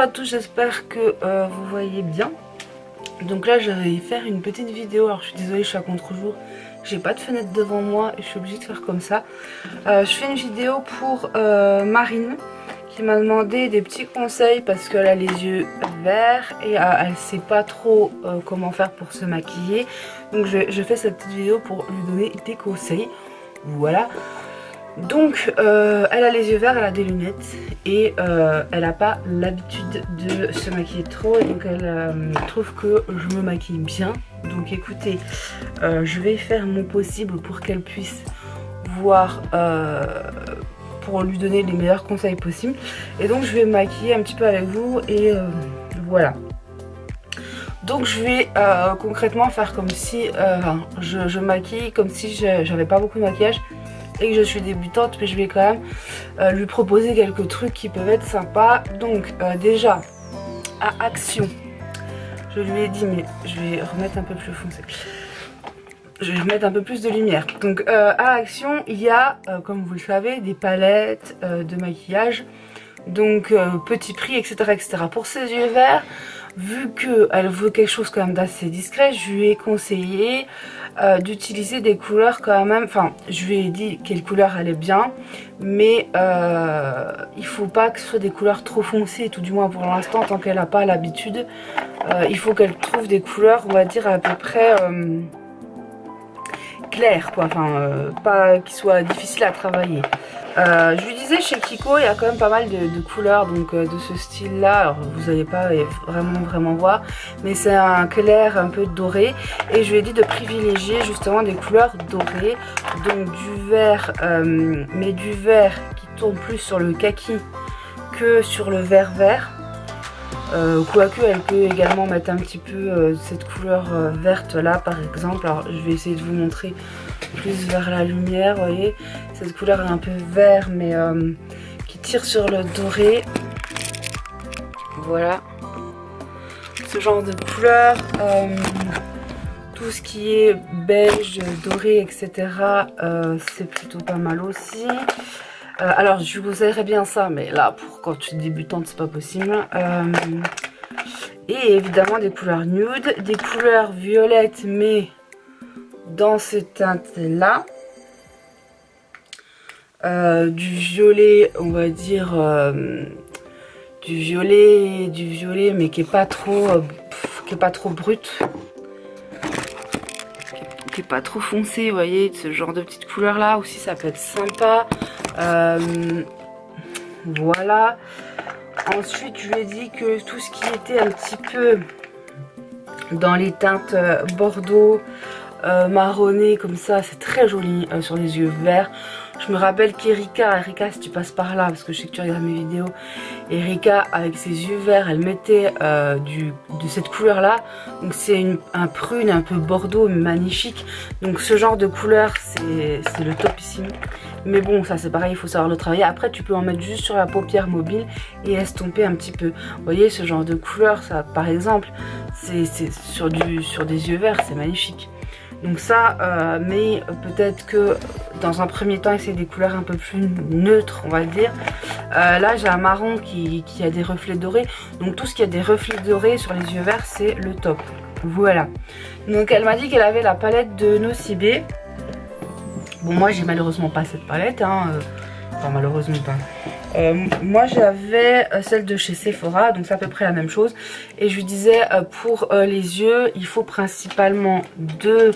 à tous, j'espère que vous voyez bien. Donc là je vais faire une petite vidéo. Alors je suis désolée, je suis à contre-jour, j'ai pas de fenêtre devant moi et je suis obligée de faire comme ça. Je fais une vidéo pour Marine qui m'a demandé des petits conseils parce qu'elle a les yeux verts et elle sait pas trop comment faire pour se maquiller. Donc je fais cette petite vidéo pour lui donner des conseils. Voilà. Donc elle a les yeux verts, elle a des lunettes et elle n'a pas l'habitude de se maquiller trop, et donc elle trouve que je me maquille bien. Donc écoutez, je vais faire mon possible pour qu'elle puisse voir, pour lui donner les meilleurs conseils possibles. Et donc je vais me maquiller un petit peu avec vous et voilà. Donc je vais concrètement faire comme si je maquille comme si j'avais pas beaucoup de maquillage et que je suis débutante, mais je vais quand même lui proposer quelques trucs qui peuvent être sympas. Donc déjà à Action, je lui ai dit, mais je vais remettre un peu plus foncé, je vais mettre un peu plus de lumière. Donc à Action il y a comme vous le savez des palettes de maquillage, donc petit prix, etc., etc. Pour ses yeux verts, vu qu'elle veut quelque chose quand même d'assez discret, je lui ai conseillé d'utiliser des couleurs quand même. Enfin, je lui ai dit quelle couleur allait bien, mais il faut pas que ce soit des couleurs trop foncées, tout du moins pour l'instant, tant qu'elle n'a pas l'habitude. Il faut qu'elle trouve des couleurs, on va dire à peu près claires, quoi. Enfin, pas qu'ils soient difficiles à travailler. Je lui disais, chez Kiko il y a quand même pas mal de couleurs donc de ce style là. Alors vous n'allez pas vraiment voir, mais c'est un clair un peu doré, et je lui ai dit de privilégier justement des couleurs dorées, donc du vert, mais du vert qui tourne plus sur le kaki que sur le vert vert. Quoique elle peut également mettre un petit peu cette couleur verte là par exemple. Alors je vais essayer de vous montrer plus vers la lumière, vous voyez, cette couleur est un peu vert mais qui tire sur le doré. Voilà, ce genre de couleur, tout ce qui est beige, doré, etc. C'est plutôt pas mal aussi. Alors je vous conseillerais bien ça, mais là pour quand tu es débutante c'est pas possible. Et évidemment des couleurs nude, des couleurs violettes mais dans ces teintes là, du violet, on va dire du violet mais qui est pas trop brut, qui est pas trop foncé, vous voyez, ce genre de petites couleurs là aussi ça peut être sympa. Voilà. Ensuite je lui ai dit que tout ce qui était un petit peu dans les teintes bordeaux, marronné comme ça, c'est très joli sur les yeux verts. Je me rappelle qu'Erika, si tu passes par là, parce que je sais que tu regardes mes vidéos, Erika avec ses yeux verts, elle mettait de cette couleur là, donc c'est un prune un peu bordeaux magnifique. Donc ce genre de couleur c'est le topissime. Mais bon, ça c'est pareil, il faut savoir le travailler. Après tu peux en mettre juste sur la paupière mobile et estomper un petit peu. Vous voyez ce genre de couleur, ça par exemple, c'est sur des yeux verts, c'est magnifique. Donc ça, mais peut-être que dans un premier temps essayer des couleurs un peu plus neutres, on va dire. Là j'ai un marron qui a des reflets dorés, donc tout ce qui a des reflets dorés sur les yeux verts c'est le top. Voilà. Donc elle m'a dit qu'elle avait la palette de Nocibé. Bon, moi j'ai malheureusement pas cette palette, hein. Enfin malheureusement pas. Moi j'avais celle de chez Sephora, donc c'est à peu près la même chose. Et je lui disais pour les yeux il faut principalement deux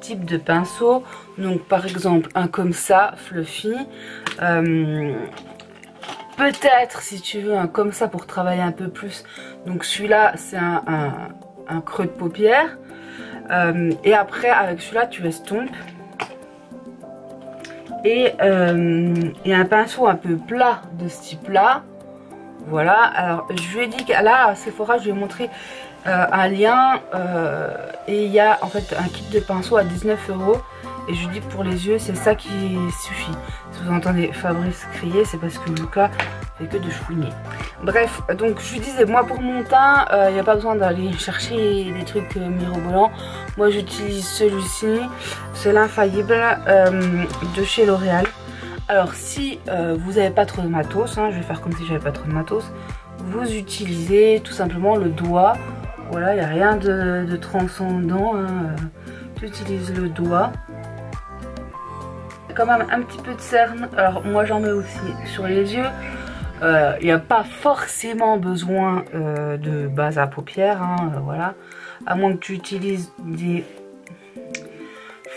types de pinceaux. Donc par exemple un comme ça, fluffy. Peut-être si tu veux un comme ça pour travailler un peu plus. Donc celui-là c'est un creux de paupière. Et après avec celui-là tu estompes. Et un pinceau un peu plat de ce type là. Voilà, alors je lui ai dit que là à Sephora je lui ai montré un lien et il y a en fait un kit de pinceau à 19 €. Et je lui dis que pour les yeux c'est ça qui suffit. Si vous entendez Fabrice crier, c'est parce que Lucas fait que de chouiner. Bref, donc je lui disais, moi pour mon teint il n'y a pas besoin d'aller chercher des trucs mirobolants. Moi j'utilise celui-ci, c'est l'infaillible de chez L'Oréal. Alors si vous n'avez pas trop de matos, hein, je vais faire comme si j'avais pas trop de matos, vous utilisez tout simplement le doigt. Voilà, il n'y a rien de transcendant, hein. Tu utilises le doigt. Quand même un petit peu de cerne, alors moi j'en mets aussi sur les yeux. Il n'y a pas forcément besoin de base à paupières, hein, voilà. À moins que tu utilises des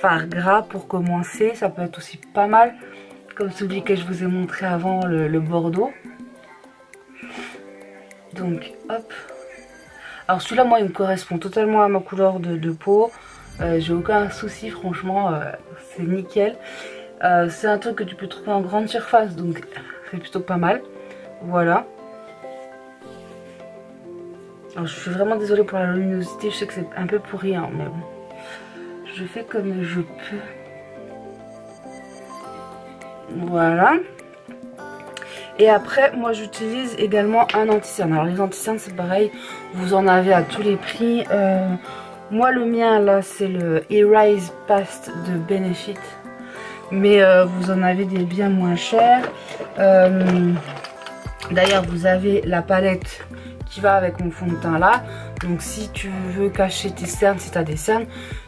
fards gras pour commencer, ça peut être aussi pas mal. Comme celui que je vous ai montré avant, le Bordeaux. Donc hop. Alors celui-là, moi, il me correspond totalement à ma couleur de peau. J'ai aucun souci, franchement, c'est nickel. C'est un truc que tu peux trouver en grande surface, donc c'est plutôt pas mal. Voilà. Alors je suis vraiment désolée pour la luminosité, je sais que c'est un peu pourri, hein, mais bon. Je fais comme je peux. Voilà. Et après, moi j'utilise également un anti-cerne. Alors les anti-cernes c'est pareil, vous en avez à tous les prix. Moi le mien là c'est le Erase Past de Benefit. Mais vous en avez des bien moins chers. D'ailleurs vous avez la palette qui va avec mon fond de teint là. Donc si tu veux cacher tes cernes, si tu as des cernes,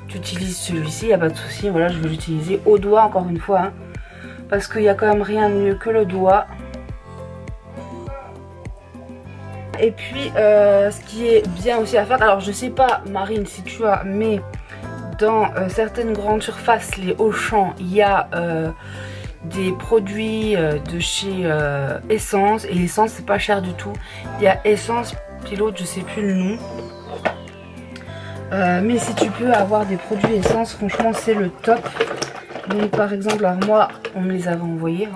tu utilises celui-ci, il n'y a pas de souci. Voilà, je vais l'utiliser au doigt encore une fois. Hein, parce qu'il n'y a quand même rien de mieux que le doigt. Et puis ce qui est bien aussi à faire, alors je sais pas Marine si tu as, mais dans certaines grandes surfaces, les Auchan, il y a des produits de chez Essence. Et Essence c'est pas cher du tout. Il y a Essence, puis l'autre je sais plus le nom. Mais si tu peux avoir des produits Essence, franchement c'est le top. Donc par exemple, alors moi on me les avait envoyés.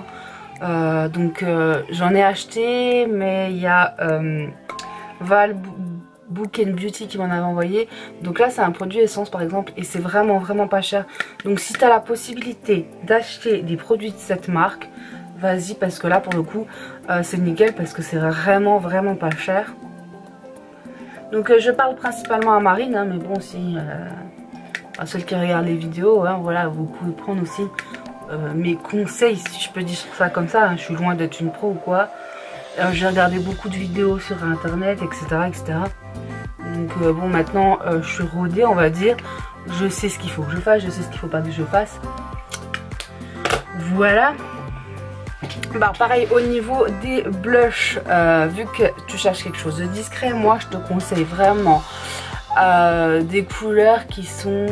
Donc j'en ai acheté, mais il y a Val Book and Beauty qui m'en avait envoyé. Donc là c'est un produit Essence par exemple, et c'est vraiment pas cher. Donc si tu as la possibilité d'acheter des produits de cette marque, vas-y, parce que là pour le coup c'est nickel, parce que c'est vraiment pas cher. Donc je parle principalement à Marine, hein, mais bon, si à ceux qui regardent les vidéos, hein, voilà, vous pouvez prendre aussi mes conseils, si je peux dire ça comme ça. Hein, je suis loin d'être une pro ou quoi. J'ai regardé beaucoup de vidéos sur internet, etc. Donc bon, maintenant je suis rodée, on va dire. Je sais ce qu'il faut que je fasse, je sais ce qu'il faut pas que je fasse. Voilà. Bah pareil au niveau des blushs, vu que tu cherches quelque chose de discret, moi je te conseille vraiment des couleurs qui sont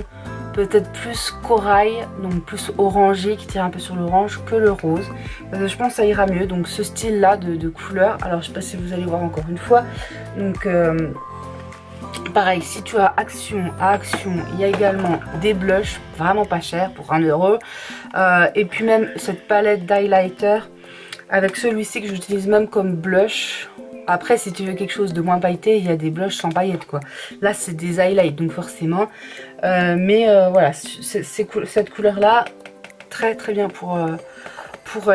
peut-être plus corail, donc plus orangé, qui tire un peu sur l'orange que le rose. Parce que je pense que ça ira mieux. Donc ce style là de couleur, alors je sais pas si vous allez voir encore une fois. Donc pareil, si tu as Action, à Action, il y a également des blushs vraiment pas chers pour 1 €. Et puis même cette palette d'highlighter avec celui-ci que j'utilise même comme blush. Après si tu veux quelque chose de moins pailleté, il y a des blushs sans paillettes quoi. Là c'est des highlights donc forcément. Mais voilà, cette couleur là, très bien pour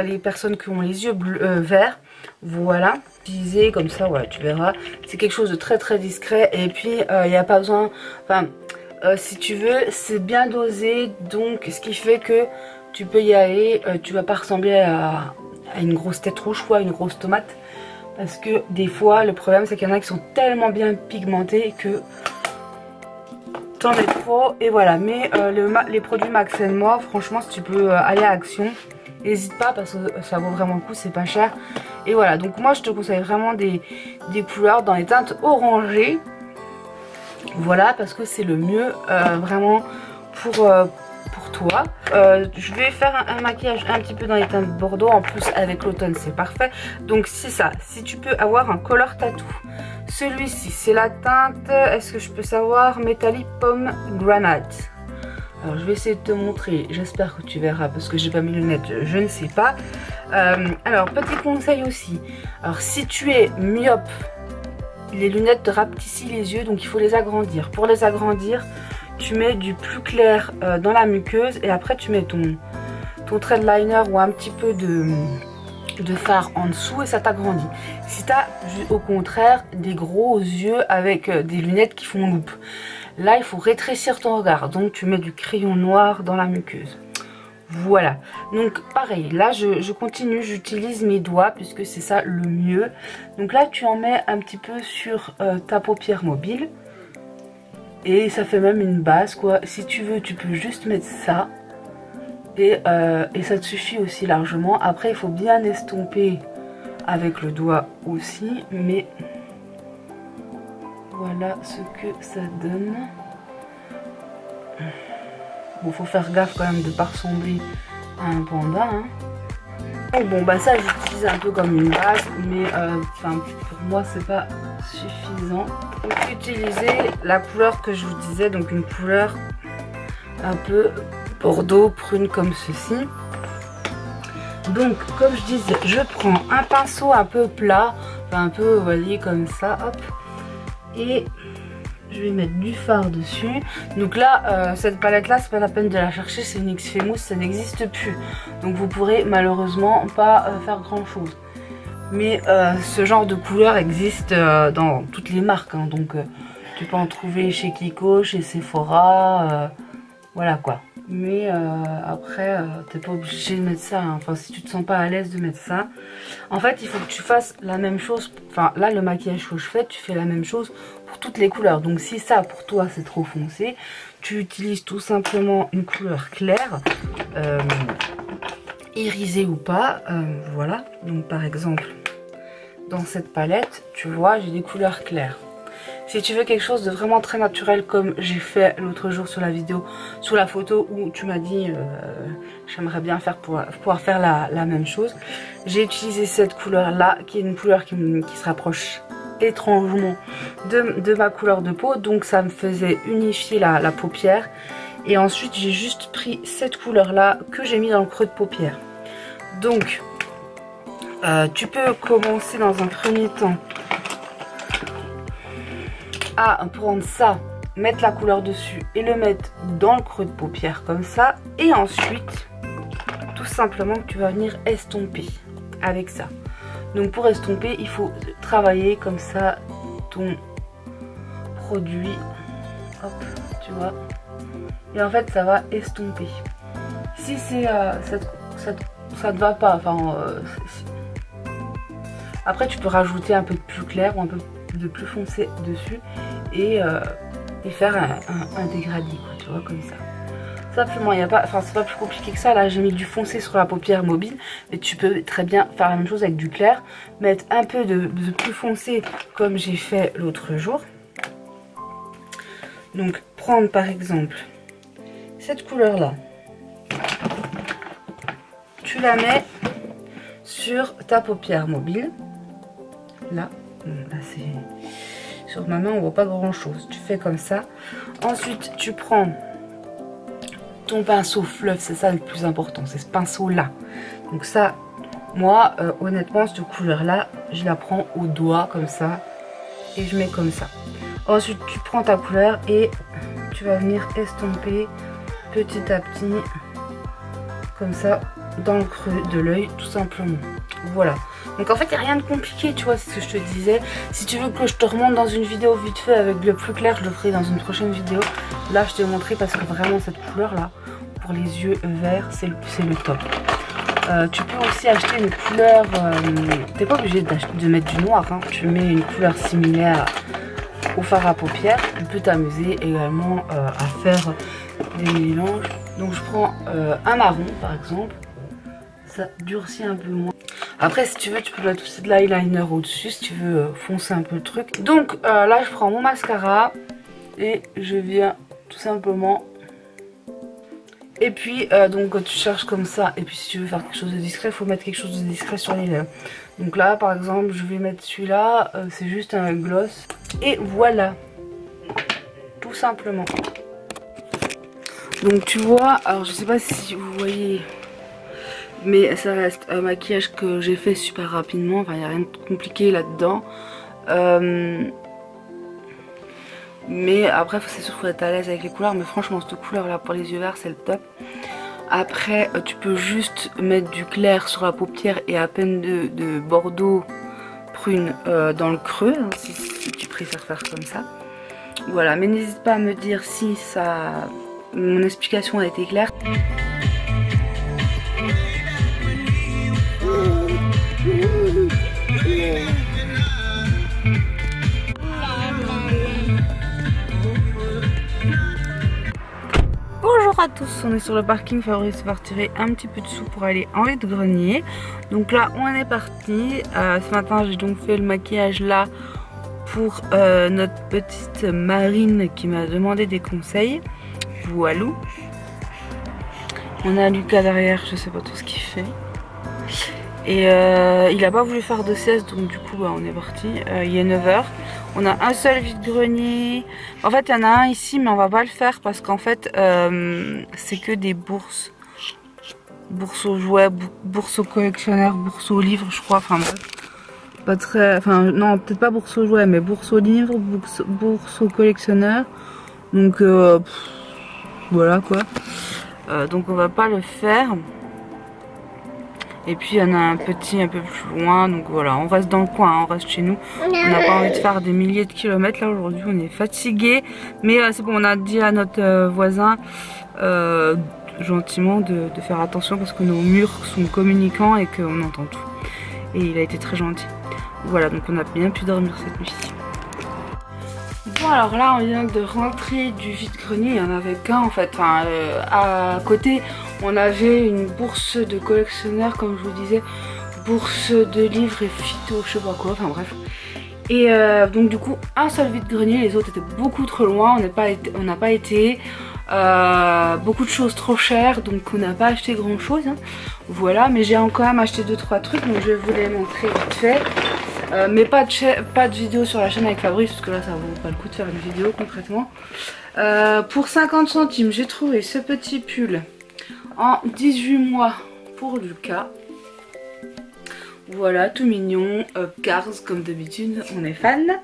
les personnes qui ont les yeux verts. Voilà, utiliser comme ça, voilà, tu verras. C'est quelque chose de très discret. Et puis il n'y a pas besoin, enfin si tu veux, c'est bien dosé. Donc ce qui fait que tu peux y aller, tu vas pas ressembler à une grosse tête rouge ou à une grosse tomate. Parce que des fois le problème c'est qu'il y en a qui sont tellement bien pigmentés que t'en mets trop. Et voilà, mais les produits Max & More, franchement si tu peux aller à Action, n'hésite pas parce que ça vaut vraiment le coup, c'est pas cher. Et voilà, donc moi je te conseille vraiment des couleurs dans les teintes orangées. Voilà, parce que c'est le mieux vraiment pour toi. Je vais faire un maquillage un petit peu dans les teintes bordeaux. En plus avec l'automne c'est parfait. Donc c'est ça, si tu peux avoir un color tattoo. Celui-ci c'est la teinte, est-ce que je peux savoir, Metallic Pomme Granite. Alors je vais essayer de te montrer, j'espère que tu verras parce que j'ai pas mes lunettes, je ne sais pas. Alors petit conseil aussi, alors si tu es myope, les lunettes te rapetissent les yeux, donc il faut les agrandir. Pour les agrandir, tu mets du plus clair dans la muqueuse et après tu mets ton trait de liner ou un petit peu de fard en dessous et ça t'agrandit. Si tu as au contraire des gros yeux avec des lunettes qui font loupe, là il faut rétrécir ton regard, donc tu mets du crayon noir dans la muqueuse. Voilà, donc pareil, là je continue, j'utilise mes doigts puisque c'est ça le mieux. Donc là tu en mets un petit peu sur ta paupière mobile. Et ça fait même une base quoi. Si tu veux tu peux juste mettre ça. Et ça te suffit aussi largement. Après il faut bien estomper avec le doigt aussi. Mais voilà ce que ça donne. Bon, faut faire gaffe quand même de pas ressembler à un panda. Hein. Et bon, bah ça j'utilise un peu comme une base, mais pour moi c'est pas suffisant. Donc utilisez la couleur que je vous disais, donc une couleur un peu bordeaux prune comme ceci. Donc comme je disais, je prends un pinceau un peu plat, enfin un peu, vous voyez, comme ça, hop, et je vais mettre du fard dessus. Donc là, cette palette là, c'est pas la peine de la chercher, c'est une X Famous, ça n'existe plus. Donc vous pourrez malheureusement pas faire grand chose. Mais ce genre de couleur existe dans toutes les marques. Hein. Donc tu peux en trouver chez Kiko, chez Sephora, voilà quoi. Mais après, t'es pas obligé de mettre ça. Hein. Enfin, si tu te sens pas à l'aise de mettre ça. En fait, il faut que tu fasses la même chose. Enfin, là, le maquillage que je fais, tu fais la même chose pour toutes les couleurs. Donc, si ça, pour toi, c'est trop foncé, tu utilises tout simplement une couleur claire, irisée ou pas. Voilà. Donc, par exemple, dans cette palette, tu vois, j'ai des couleurs claires. Si tu veux quelque chose de vraiment très naturel comme j'ai fait l'autre jour sur la vidéo, sur la photo où tu m'as dit j'aimerais bien faire pour pouvoir faire la même chose, j'ai utilisé cette couleur là qui est une couleur qui se rapproche étrangement de ma couleur de peau, donc ça me faisait unifier la paupière. Et ensuite j'ai juste pris cette couleur là que j'ai mis dans le creux de paupière. Donc tu peux commencer dans un premier temps à prendre ça, mettre la couleur dessus et le mettre dans le creux de paupière comme ça. Et ensuite, tout simplement, tu vas venir estomper avec ça. Donc pour estomper, il faut travailler comme ça ton produit. Hop, tu vois. Et en fait, ça va estomper. Si c'est ça te va pas, enfin... Après, tu peux rajouter un peu de plus clair ou un peu de plus foncé dessus et faire un dégradé quoi, tu vois, comme ça. Simplement, il n'y a pas, enfin c'est pas plus compliqué que ça. Là j'ai mis du foncé sur la paupière mobile, mais tu peux très bien faire la même chose avec du clair, mettre un peu de plus foncé comme j'ai fait l'autre jour. Donc prendre par exemple cette couleur là, tu la mets sur ta paupière mobile là. Là c'est sur ma main, on voit pas grand chose. Tu fais comme ça. Ensuite tu prends ton pinceau fluff, c'est ça le plus important, c'est ce pinceau là. Donc ça, moi honnêtement cette couleur là, je la prends au doigt comme ça et je mets comme ça. Ensuite tu prends ta couleur et tu vas venir estomper petit à petit comme ça dans le creux de l'œil tout simplement. Voilà. Donc en fait il n'y a rien de compliqué, tu vois, c'est ce que je te disais. Si tu veux que je te remonte dans une vidéo vite fait avec le plus clair, je le ferai dans une prochaine vidéo. Là je t'ai montré parce que vraiment cette couleur là, pour les yeux verts, c'est le top. Tu peux aussi acheter une couleur, t'es pas obligé de mettre du noir, hein. Tu mets une couleur similaire au fard à paupières. Tu peux t'amuser également à faire des mélanges. Donc je prends un marron par exemple. Ça durcit un peu moins. Après si tu veux tu peux mettre aussi de l'eyeliner au dessus si tu veux foncer un peu le truc. Donc là je prends mon mascara et je viens tout simplement. Et puis donc quand tu cherches comme ça, et puis si tu veux faire quelque chose de discret, il faut mettre quelque chose de discret sur les lèvres. Donc là par exemple je vais mettre celui-là, c'est juste un gloss. Et voilà, tout simplement. Donc tu vois, alors je sais pas si vous voyez, mais ça reste un maquillage que j'ai fait super rapidement, enfin il n'y a rien de compliqué là-dedans. Mais après c'est sûr qu'il faut être à l'aise avec les couleurs, mais franchement cette couleur là pour les yeux verts c'est le top. Après tu peux juste mettre du clair sur la paupière et à peine de bordeaux prune dans le creux, hein, si tu préfères faire comme ça. Voilà, mais n'hésite pas à me dire si ça, mon explication a été claire. Bonjour à tous, on est sur le parking. Fabrice va retirer un petit peu de sous pour aller en vide-grenier. Donc là on est parti. Ce matin j'ai donc fait le maquillage là pour notre petite Marine qui m'a demandé des conseils. Voilà. On a Lucas derrière, je sais pas tout ce qu'il fait. Et il a pas voulu faire de sieste, donc du coup bah, on est parti. Il est 9 h. On a un seul vide-grenier. En fait il y en a un ici mais on va pas le faire parce qu'en fait c'est que des bourses. Bourses aux jouets, bourses aux collectionneurs, bourses aux livres je crois. Enfin bref. Pas très. Enfin non peut-être pas bourses aux jouets mais bourses aux livres, bourses aux collectionneurs. Donc voilà quoi. Donc on va pas le faire. Et puis il y en a un petit un peu plus loin, donc voilà, on reste dans le coin, hein, on reste chez nous. On n'a pas envie de faire des milliers de kilomètres là aujourd'hui, on est fatigué. Mais c'est bon, on a dit à notre voisin gentiment de faire attention parce que nos murs sont communicants et qu'on entend tout. Et il a été très gentil. Voilà, donc on a bien pu dormir cette nuit. Bon alors là on vient de rentrer du vide-grenier, il n'y en avait qu'un en fait, enfin, à côté on avait une bourse de collectionneur comme je vous disais, bourse de livres et phyto, je sais pas quoi, enfin bref. Et donc du coup un seul vide-grenier, les autres étaient beaucoup trop loin, on n'a pas été, beaucoup de choses trop chères donc on n'a pas acheté grand chose, hein. Voilà, mais j'ai quand même acheté 2-3 trucs donc je vais vous les montrer vite fait. Mais pas de vidéo sur la chaîne avec Fabrice parce que là ça vaut pas le coup de faire une vidéo concrètement. Pour 50 centimes j'ai trouvé ce petit pull en 18 mois pour Lucas. Voilà, tout mignon, Cars comme d'habitude, on est fan.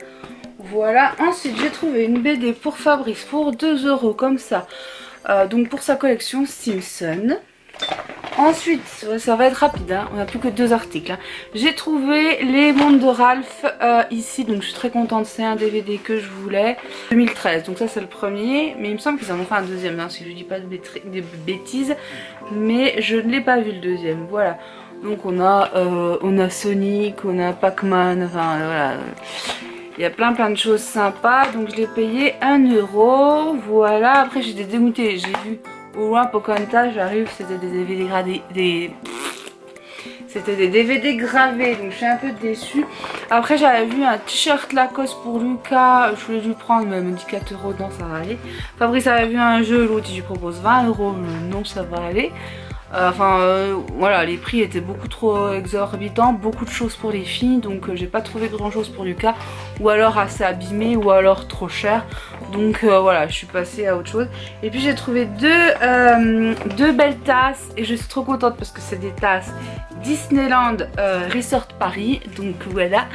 Voilà, ensuite j'ai trouvé une BD pour Fabrice pour 2 € comme ça. Donc pour sa collection Simpson. Ensuite, ça va être rapide, hein. On n'a plus que 2 articles. Hein. J'ai trouvé les montres de Ralph ici, donc je suis très contente. C'est un DVD que je voulais. 2013, donc ça c'est le premier. Mais il me semble qu'ils en ont fait un deuxième, hein, si je dis pas de bêtises. Mais je ne l'ai pas vu le deuxième. Voilà. Donc on a Sonic, on a Pac-Man, enfin voilà. Il y a plein de choses sympas. Donc je l'ai payé 1 €. Voilà. Après j'étais dégoûtée. J'ai vu au loin Pocahontas, j'arrive, c'était des DVD gradés, c'était des DVD gravés, donc je suis un peu déçue. Après j'avais vu un t-shirt Lacoste pour Lucas, je voulais lui prendre, mais elle me dit 4 €, non ça va aller. Fabrice avait vu un jeu, l'autre il lui propose 20 €, non ça va aller. Voilà, les prix étaient beaucoup trop exorbitants, beaucoup de choses pour les filles, donc j'ai pas trouvé grand chose pour Lucas, ou alors assez abîmé, ou alors trop cher. Donc voilà, je suis passée à autre chose. Et puis j'ai trouvé deux belles tasses, et je suis trop contente parce que c'est des tasses Disneyland Resort Paris, donc voilà.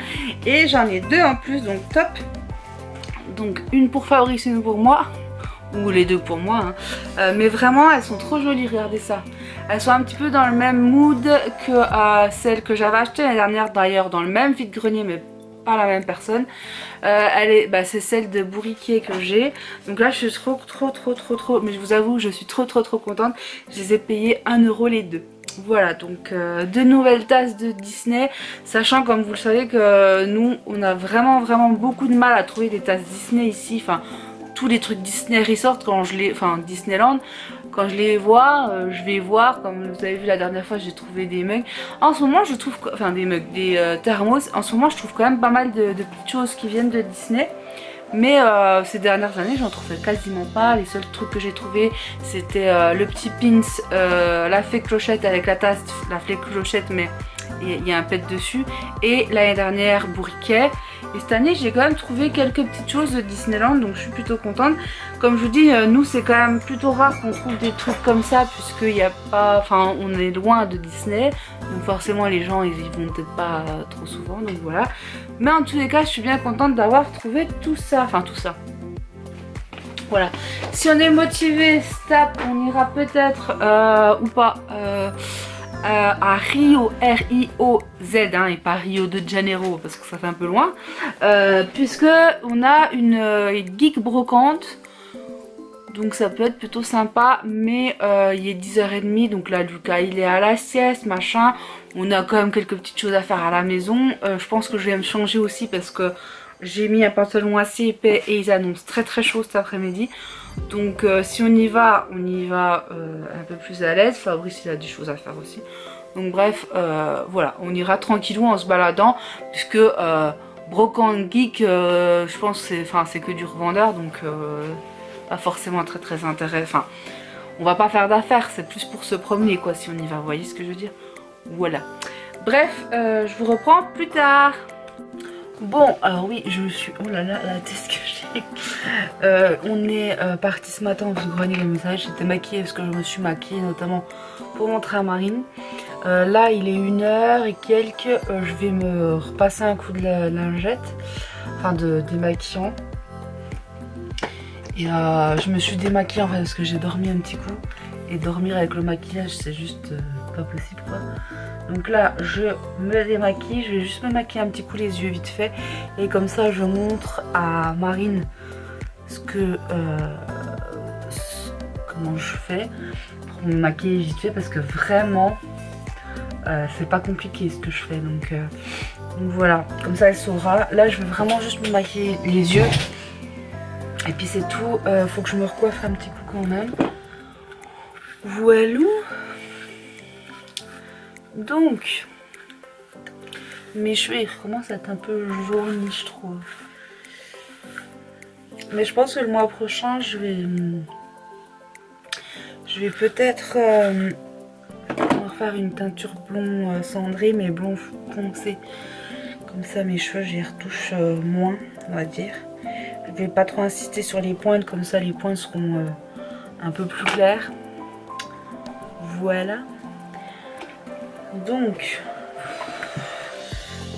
Et j'en ai 2 en plus, donc top. Donc une pour Fabrice, une pour moi. Ou les 2 pour moi, hein. Mais vraiment elles sont trop jolies, regardez ça. Elles sont un petit peu dans le même mood que celle que j'avais achetée l'année dernière, d'ailleurs dans le même vide-grenier mais pas la même personne. C'est celle de Bourriquet que j'ai. Donc là je suis trop, mais je vous avoue je suis trop contente. Je les ai payées 1 € les 2. Voilà, donc 2 nouvelles tasses de Disney, sachant comme vous le savez que nous on a vraiment beaucoup de mal à trouver des tasses Disney ici, enfin tous les trucs Disney Resort, Disneyland, quand je les vois, je vais voir, comme vous avez vu la dernière fois j'ai trouvé des mugs. En ce moment je trouve, des thermos, en ce moment je trouve quand même pas mal de petites choses qui viennent de Disney. Mais ces dernières années j'en trouvais quasiment pas. Les seuls trucs que j'ai trouvé c'était le petit pins, la fée clochette avec la tasse, la fée clochette mais il y a un pet dessus. Et l'année dernière Bourriquet. Et cette année j'ai quand même trouvé quelques petites choses de Disneyland, donc je suis plutôt contente. Comme je vous dis, nous c'est quand même plutôt rare qu'on trouve des trucs comme ça, puisqu'il n'y a pas, on est loin de Disney, donc forcément les gens ils y vont peut-être pas trop souvent, donc voilà. Mais en tous les cas je suis bien contente d'avoir trouvé tout ça, voilà. Si on est motivé, stop, on ira peut-être ou pas à Rio, R-I-O-Z, hein, et pas Rio de Janeiro parce que ça fait un peu loin, puisque on a une geek brocante, donc ça peut être plutôt sympa. Mais il est 10h30, donc là Lucas il est à la sieste machin, on a quand même quelques petites choses à faire à la maison. Je pense que je vais me changer aussi parce que J'ai mis un pantalon assez épais et ils annoncent très très chaud cet après-midi. Donc si on y va un peu plus à l'aise. Fabrice il a des choses à faire aussi. Donc bref, voilà, on ira tranquillou en se baladant. Puisque Brocante Geek, je pense c'est que du revendeur. Donc pas forcément très intéressant. Enfin, on va pas faire d'affaires, c'est plus pour se promener quoi si on y va, vous voyez ce que je veux dire. Voilà. Bref, je vous reprends plus tard. Bon, alors oui, je me suis... Oh là là, la tête que j'ai. On est parti ce matin, parce que Granny le message, j'étais maquillée parce que je me suis maquillée notamment pour montrer à Marine. Là, il est 1h et quelques. Je vais me repasser un coup de la lingette, enfin de démaquillant. Et je me suis démaquillée en fait parce que j'ai dormi un petit coup. Et dormir avec le maquillage, c'est juste pas possible quoi. Donc là, je me démaquille, je vais juste me maquiller un petit coup les yeux vite fait. Et comme ça, je montre à Marine comment je fais pour me maquiller vite fait. Parce que vraiment, c'est pas compliqué ce que je fais. Donc voilà, comme ça elle saura. Là, je vais vraiment juste me maquiller les yeux. Et puis c'est tout, faut que je me recoiffe un petit coup quand même. Voilou. Donc, mes cheveux ils commencent à être un peu jaunis je trouve. Mais je pense que le mois prochain je vais peut-être refaire une teinture blond cendré mais blond foncé. Comme ça mes cheveux j'y retouche moins on va dire. Je vais pas trop insister sur les pointes, comme ça les pointes seront un peu plus claires. Voilà. Donc,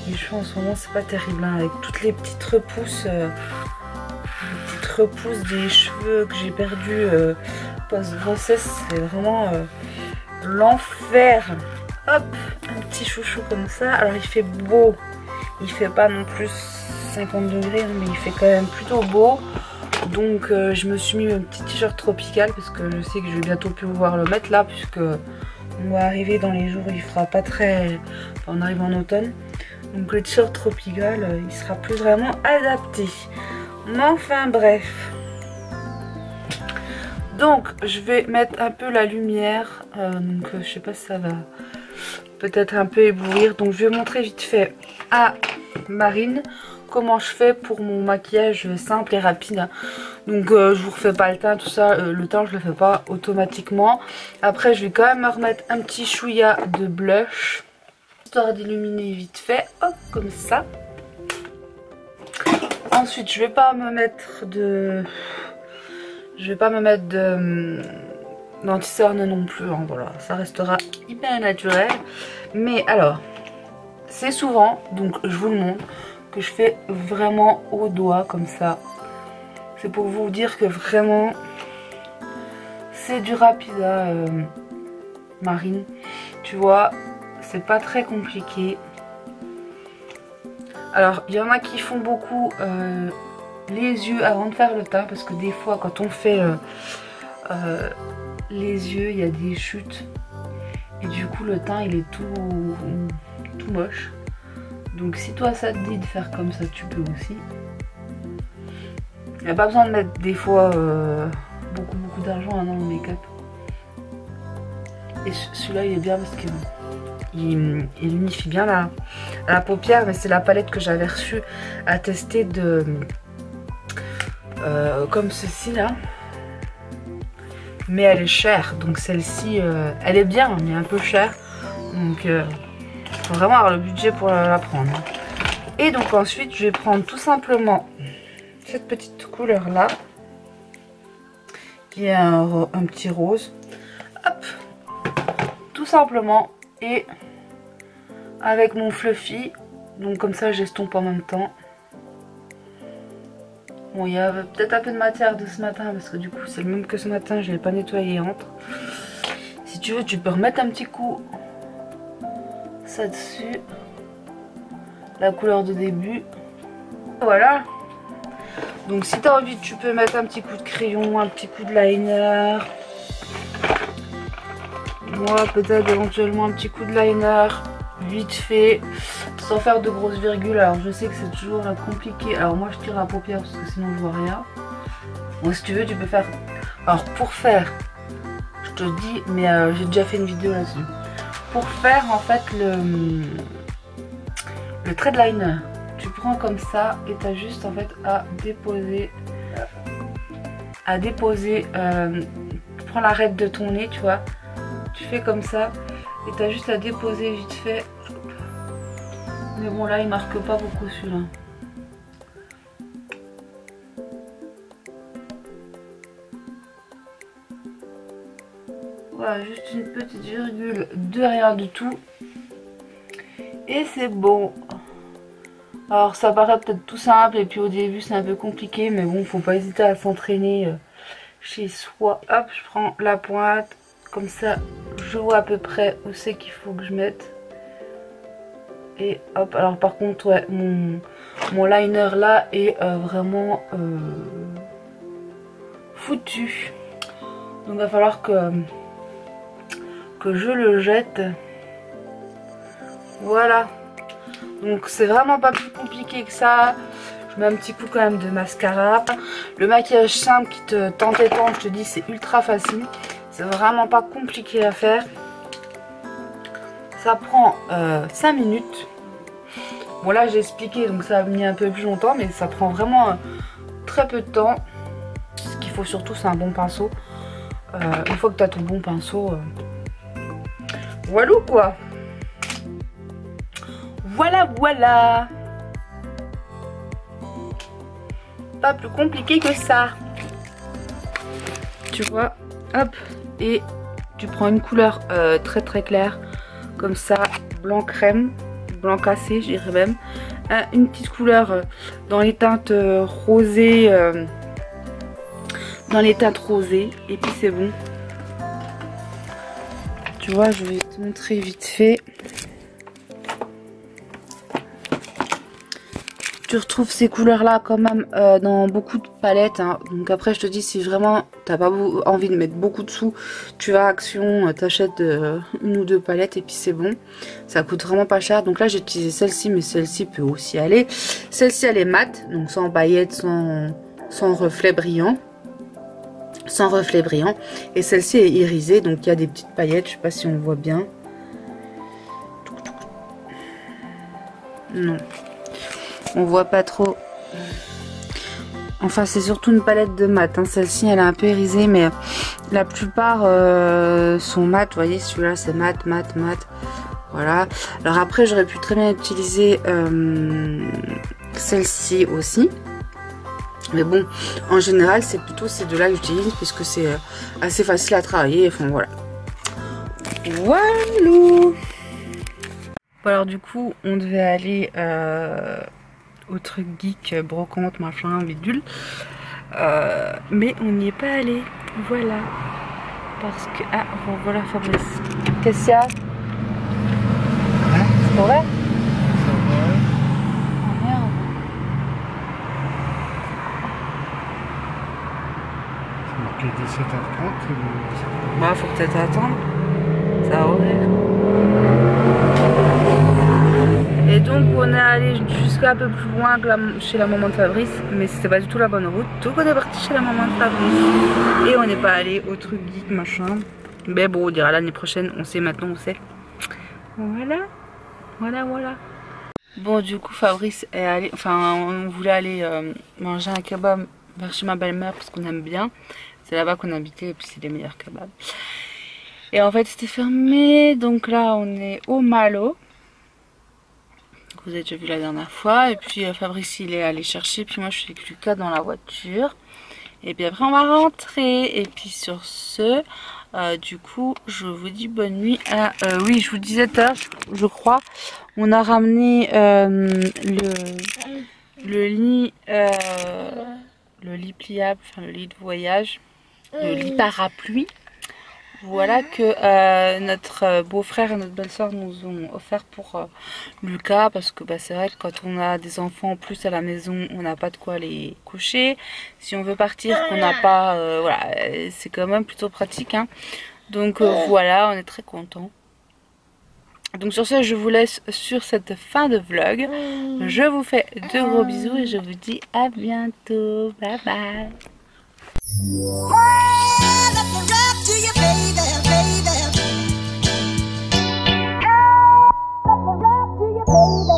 les cheveux en ce moment c'est pas terrible hein, avec toutes les petites repousses des cheveux que j'ai perdus post-grossesse, c'est vraiment l'enfer. Hop, un petit chouchou comme ça. Alors il fait beau, il fait pas non plus 50 degrés mais il fait quand même plutôt beau. Donc je me suis mis un petit t-shirt tropical parce que je sais que je vais bientôt pouvoir le mettre là puisque on va arriver dans les jours où il fera pas très... Enfin, on arrive en automne. Donc le t-shirt tropical il sera plus vraiment adapté. Mais enfin bref. Donc je vais mettre un peu la lumière. Donc je sais pas si ça va peut-être un peu éblouir. Donc je vais montrer vite fait à Marine comment je fais pour mon maquillage simple et rapide hein. Donc je vous refais pas le teint tout ça, le teint je le fais pas automatiquement. Après je vais quand même me remettre un petit chouïa de blush histoire d'illuminer vite fait, hop comme ça. Ensuite je vais pas me mettre d'anti-cerne non plus hein, voilà, ça restera hyper naturel. Mais alors c'est souvent, donc je vous le montre, que je fais vraiment au doigt comme ça. C'est pour vous dire que vraiment c'est du rapide Marine. Tu vois, c'est pas très compliqué. Alors il y en a qui font beaucoup les yeux avant de faire le teint. Parce que des fois quand on fait les yeux il y a des chutes. Et du coup le teint il est tout moche. Donc si toi ça te dit de faire comme ça tu peux aussi. Il n'y a pas besoin de mettre des fois beaucoup d'argent dans le make-up. Et celui-là il est bien parce que il unifie bien la paupière. Mais c'est la palette que j'avais reçue à tester de comme ceci là. Mais elle est chère. Donc celle-ci elle est bien mais un peu chère. Donc faut vraiment avoir le budget pour la prendre. Et donc ensuite je vais prendre tout simplement cette petite couleur là qui est un petit rose. Hop, tout simplement. Et avec mon fluffy, donc comme ça j'estompe en même temps. Bon il y a peut-être un peu de matière de ce matin parce que du coup c'est le même que ce matin, je l'ai pas nettoyé entre. Si tu veux tu peux remettre un petit coup ça dessus, la couleur de début. Voilà. Donc si tu as envie tu peux mettre un petit coup de crayon, un petit coup de liner. Moi peut-être éventuellement un petit coup de liner vite fait, sans faire de grosses virgules. Alors je sais que c'est toujours compliqué. Alors moi je tire la paupière parce que sinon je vois rien. Bon, si tu veux tu peux faire. Alors pour faire, je te dis, mais j'ai déjà fait une vidéo là-dessus. Pour faire en fait le trait de liner, tu prends comme ça et tu as juste en fait à déposer. Tu prends l'arête de ton nez, tu vois. Tu fais comme ça et tu as juste à déposer vite fait. Mais bon là il marque pas beaucoup celui-là. Voilà, juste une petite virgule de rien du tout. Et c'est bon. Alors ça paraît peut-être tout simple et puis au début c'est un peu compliqué. Mais bon, faut pas hésiter à s'entraîner chez soi. Hop, je prends la pointe. Comme ça, je vois à peu près où c'est qu'il faut que je mette. Et hop, alors par contre, ouais, mon liner là est vraiment foutu. Donc il va falloir que je le jette. Voilà. Donc c'est vraiment pas plus compliqué que ça. Je mets un petit coup quand même de mascara. Le maquillage simple qui te tente et tente, je te dis, c'est ultra facile. C'est vraiment pas compliqué à faire. Ça prend 5 minutes. Bon là j'ai expliqué donc ça a mis un peu plus longtemps. Mais ça prend vraiment très peu de temps. Ce qu'il faut surtout c'est un bon pinceau. Une fois que tu as ton bon pinceau. Voilà quoi. Voilà. Pas plus compliqué que ça. Tu vois. Hop. Et tu prends une couleur très très claire. Comme ça. Blanc crème. Blanc cassé je dirais même. Une petite couleur dans les teintes rosées. Dans les teintes rosées. Et puis c'est bon. Tu vois, je vais te montrer vite fait. Tu retrouves ces couleurs là quand même dans beaucoup de palettes hein. Donc après je te dis si vraiment t'as pas envie de mettre beaucoup de sous, tu vas à Action, t'achètes une ou deux palettes et puis c'est bon. Ça coûte vraiment pas cher. Donc là j'ai utilisé celle-ci mais celle-ci peut aussi aller. Celle-ci elle est mate, donc sans paillettes, sans reflet brillant. Sans reflet brillant. Et celle-ci est irisée donc il y a des petites paillettes, je sais pas si on voit bien. Non. On voit pas trop. Enfin c'est surtout une palette de mat hein. Celle-ci elle est un peu irisée mais la plupart sont mat. Vous voyez celui-là c'est mat. Voilà. Alors après j'aurais pu très bien utiliser celle-ci aussi. Mais bon en général c'est plutôt ces deux là que j'utilise puisque c'est assez facile à travailler. Enfin voilà. Voilà. Bon alors du coup on devait aller au truc geek, brocante, machin, bidule. Mais on n'y est pas allé. Voilà. Parce que... Ah, voilà Fabrice. Qu'est-ce qu'il y a? C'est pas vrai? Oh merde. C'est marqué 17h30. Bah, faut peut-être attendre. Ça va ouvrir. Et donc on est allé jusqu'à un peu plus loin que chez la maman de Fabrice, mais c'était pas du tout la bonne route. Donc on est parti chez la maman de Fabrice et on n'est pas allé au truc geek machin. Mais bon on dira l'année prochaine, on sait maintenant où c'est. Voilà. Bon du coup Fabrice est allé, enfin on voulait aller manger un kebab vers chez ma belle-mère parce qu'on aime bien. C'est là-bas qu'on habitait et puis c'est les meilleurs kebabs. Et en fait c'était fermé, donc là on est au Malo. Vous avez déjà vu la dernière fois. Et puis Fabrice il est allé chercher. Puis moi je suis avec Lucas dans la voiture. Et puis après on va rentrer. Et puis sur ce, du coup je vous dis bonne nuit. Oui je vous disais tout à l'heure, je crois. On a ramené le lit pliable, enfin le lit de voyage. Le lit parapluie. Voilà que notre beau-frère et notre belle-sœur nous ont offert pour Lucas, parce que bah, c'est vrai que quand on a des enfants en plus à la maison, on n'a pas de quoi les coucher. Si on veut partir, qu'on n'a pas, voilà, c'est quand même plutôt pratique. Hein. Donc voilà, on est très contents. Donc sur ce, je vous laisse sur cette fin de vlog. Je vous fais de gros bisous et je vous dis à bientôt. Bye bye. Baby.